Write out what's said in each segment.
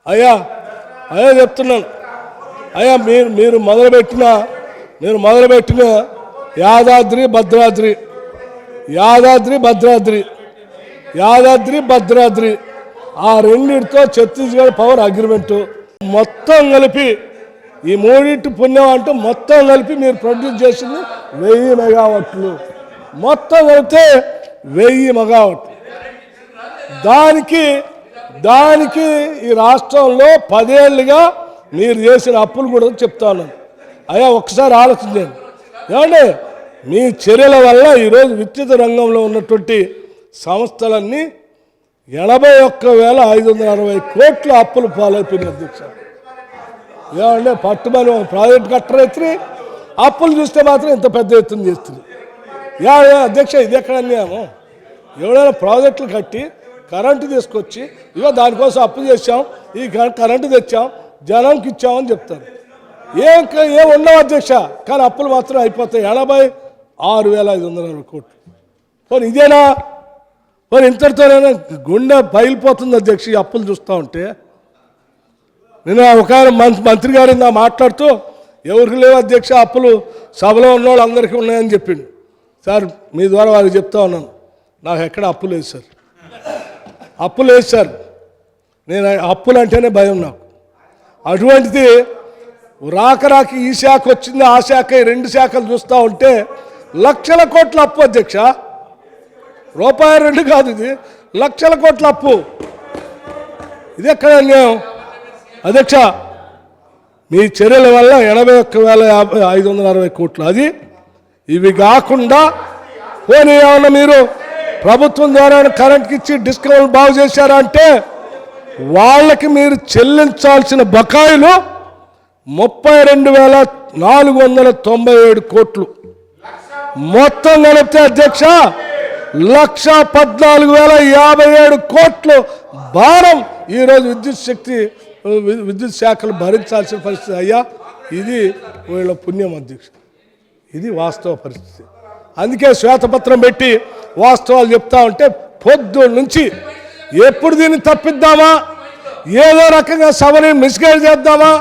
అయ్యా అయ్యా చెప్తున్నాను అయ్యా, మీరు మొదలుపెట్టిన యాదాద్రి భద్రాద్రి ఆ రెండింటితో ఛత్తీస్గఢ్ పవర్ అగ్రిమెంటు మొత్తం కలిపి ఈ మూడింటి పుణ్యం అంటూ మొత్తం కలిపి మీరు ప్రొడ్యూస్ చేసింది 1000 మెగావాట్లు, మొత్తం కలిపితే 1000 మెగావాట్లు. దానికి ఈ రాష్ట్రంలో 10 ఏళ్ళుగా మీరు చేసిన అప్పులు కూడా చెప్తా ఉన్నాను. అయ్యా ఒక్కసారి ఆలోచించండి. ఏమంటే మీ చర్యల వల్ల ఈరోజు విద్యుత్ రంగంలో ఉన్నటువంటి సంస్థలన్నీ 81,560 కోట్ల అప్పులు పాలైపోయిన అధ్యక్ష. ఏమంటే పట్టుమని ఒక ప్రాజెక్ట్ కట్టరైతే అప్పులు చూస్తే మాత్రం ఇంత పెద్ద ఎత్తున చేస్తుంది. అధ్యక్ష ఇది ఎక్కడ అన్యాయము? ఎవడైనా ప్రాజెక్టులు కట్టి కరెంటు తీసుకొచ్చి ఇగో దానికోసం అప్పు చేసాం, ఈ కరెంటు తెచ్చాం, జనంకి ఇచ్చామని చెప్తారు. ఏం ఉండవు అధ్యక్ష, కానీ అప్పులు మాత్రం అయిపోతాయి 86,560 కోట్లు. పోనీ ఇదేనా? మరి ఇంతటితోనైనా గుండె బయలుపోతుంది అధ్యక్ష ఈ అప్పులు చూస్తూ ఉంటే. నేను ఒక మంత్రి గారు నా మాట్లాడుతూ ఎవరికి లేవు అధ్యక్ష అప్పులు, సభలో ఉన్న వాళ్ళు అందరికీ ఉన్నాయని చెప్పిండు. సార్ మీ ద్వారా వారికి చెప్తా ఉన్నాను, నాకు ఎక్కడ అప్పు లేదు సార్, అప్పు లేదు సార్. నేను అప్పులు అంటేనే భయం నాకు. అటువంటిది రాకరాకి ఈ శాఖ వచ్చింది, ఆ శాఖ, 2 శాఖలు చూస్తూ ఉంటే లక్షల కోట్ల అప్పు అధ్యక్ష. రూపాయి 2 కాదు, ఇది లక్షల కోట్ల అప్పు. ఇది ఎక్కడ అన్యాయం అధ్యక్ష? మీ చర్యల వల్ల 81,560 కోట్లు. అది ఇవి కాకుండా పోనీ ఏమన్నా మీరు ప్రభుత్వం ద్వారా కరెంట్కి ఇచ్చి డిస్కౌంట్ బాగు చేశారా అంటే వాళ్ళకి మీరు చెల్లించాల్సిన బకాయిలు 32,497 కోట్లు. మొత్తం కలిపితే అధ్యక్ష 1,14,057 కోట్లు భారం ఈరోజు విద్యుత్ శాఖలు భరించాల్సిన పరిస్థితి. అయ్యా ఇది వీళ్ళ పుణ్యం అధ్యక్ష, ఇది వాస్తవ పరిస్థితి. అందుకే శ్వేతపత్రం పెట్టి వాస్తవాలు చెప్తా ఉంటే పొద్దున్న నుంచి ఎప్పుడు దీన్ని తప్పిద్దామా, ఏదో రకంగా సభని మిస్గైడ్ చేద్దామా,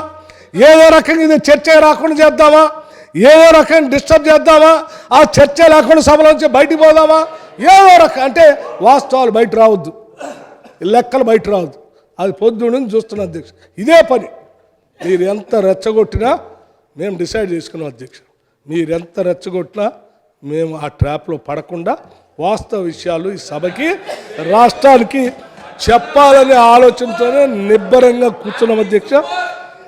ఏదో రకంగా ఇది చర్చ రాకుండా చేద్దామా, ఏదో రకంగా డిస్టర్బ్ చేద్దామా, ఆ చర్చ లేకుండా సభలోంచి బయటికి పోదామా, ఏదో రకం అంటే వాస్తవాలు బయట రావద్దు, లెక్కలు బయట రావద్దు. అది పొద్దున్న నుంచి చూస్తున్నా అధ్యక్ష. ఇదే పని. మీరు ఎంత రెచ్చగొట్టినా మేము డిసైడ్ చేసుకున్నాం అధ్యక్ష. మీరు ఎంత రెచ్చగొట్టినా మేము ఆ ట్రాప్లో పడకుండా వాస్తవ విషయాలు ఈ సభకి రాష్ట్రానికి చెప్పాలనే ఆలోచనతోనే నిబ్బరంగా కూర్చున్నాం అధ్యక్ష.